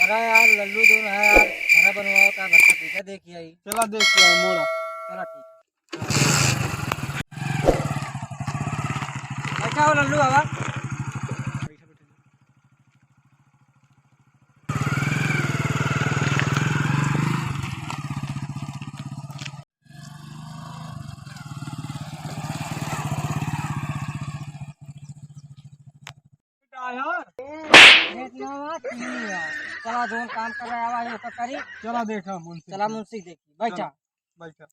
अरे यार लल्लू दून है यार, खाना बनवाओ का भट्टा पीछे देखिए आई। चला देख के आओ मोड़ा। चला ठीक है। अच्छा हो लल्लू बाबा। चला जो काम कर रहा है आवाज तो करी। चला देखा मुंशी। चला मुंशी देखी बैठा। बैठा।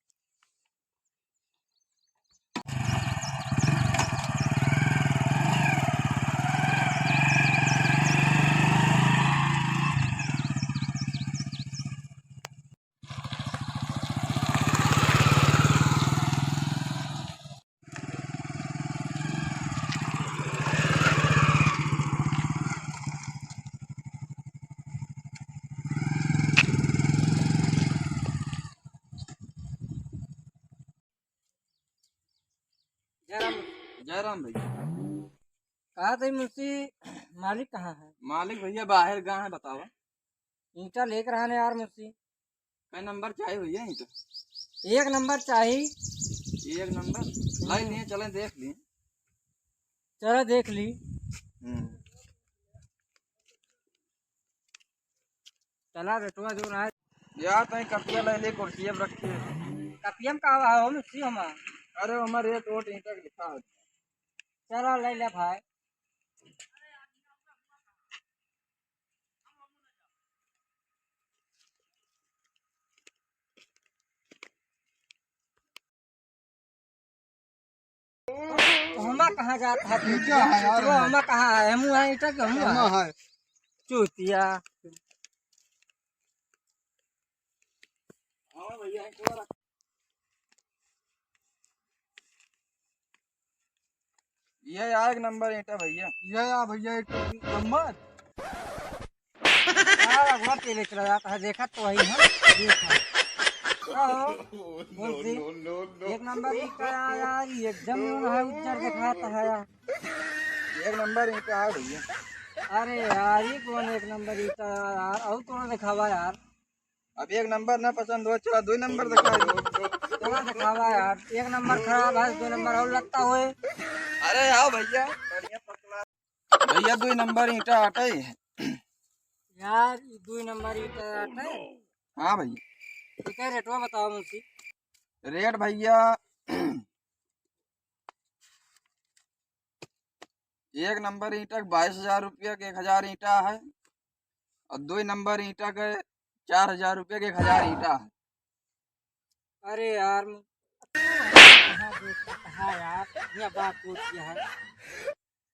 जयराम भैया। कहा थे मुंशी, मालिक कहाँ है? मालिक भैया बाहर गए हैं, बताओ। ईंटा लेकर आने यार मुंशी। कई नंबर चाहिए भैया? ईंटा एक नंबर चाहिए। एक नंबर लाई लिए, चलें देख लिए। चलो देख ली। चला बेटुआ जो है यार तई कपिया ले ले, कुर्सी अब रखी है। कपियम का हुआ हो मुंशी हमारा। अरे हमारे रेट वोट ईंटा के लिखा है। चलो ले ले भाई। तो हमा कहाँ जाता है? क्या है यार? तो हमा कहाँ है? हमू है ईटा के हमू है। है चूतिया। ये यार एक नंबर ईंटा भैया। ये या भैया एक नंबर। हाँ वहाँ पे लेकर जाता है, देखा तो वही है। देखा मुंशी एक नंबर ईटा यार, एकदम है उज्जर दिखाता है यार। एक नंबर ईंटा है भैया। अरे यार ये कौन एक नंबर ईटा यार, और कौन दिखावा यार। अब एक नंबर ना पसंद हो, चला दो नंबर दिखा दो। चला दिखावा यार, एक नंबर खराब है, दो नंबर और लगता हुए। अरे आओ भैया, बढ़िया पतला भैया। दो नंबर ईंटा आटे यार दो नंबर ईटा आटा है। हाँ भैया। ठीक है रेटवा बताओ मुंशी। रेट भैया एक नंबर ईंटा 22,000 रुपया के 1,000 ईंटा है, और दो नंबर ईंटा के 4,000 रुपया के 1,000 ईंटा है। अरे यार कहाँ देखा है यार, ये बात पूछ किया है।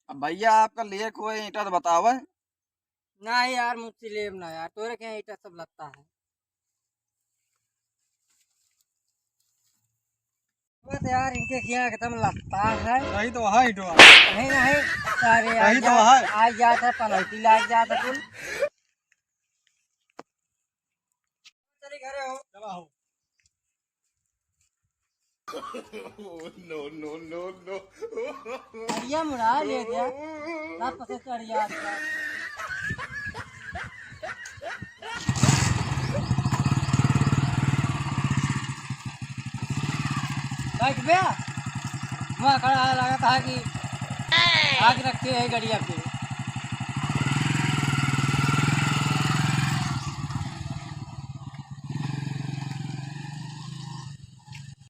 अब भैया आपका लेख हुआ ईंटा तो बताओ। नहीं यार मुझसे लेब ना यार, तोरे के यहाँ ईटा सब लगता है। बस यार इनके क्या एकदम लगता है। सही तो है इटवा। नहीं नहीं सारे सही तो है। आज जाता है पनौती लाग जाता कुल। चले घरे हो। चला हो। बढ़िया मुड़ा ले गया ना, पसे चढ़ जाता। बैठ गया वहाँ खड़ा लगा था कि आग रखते है गड़िया पे।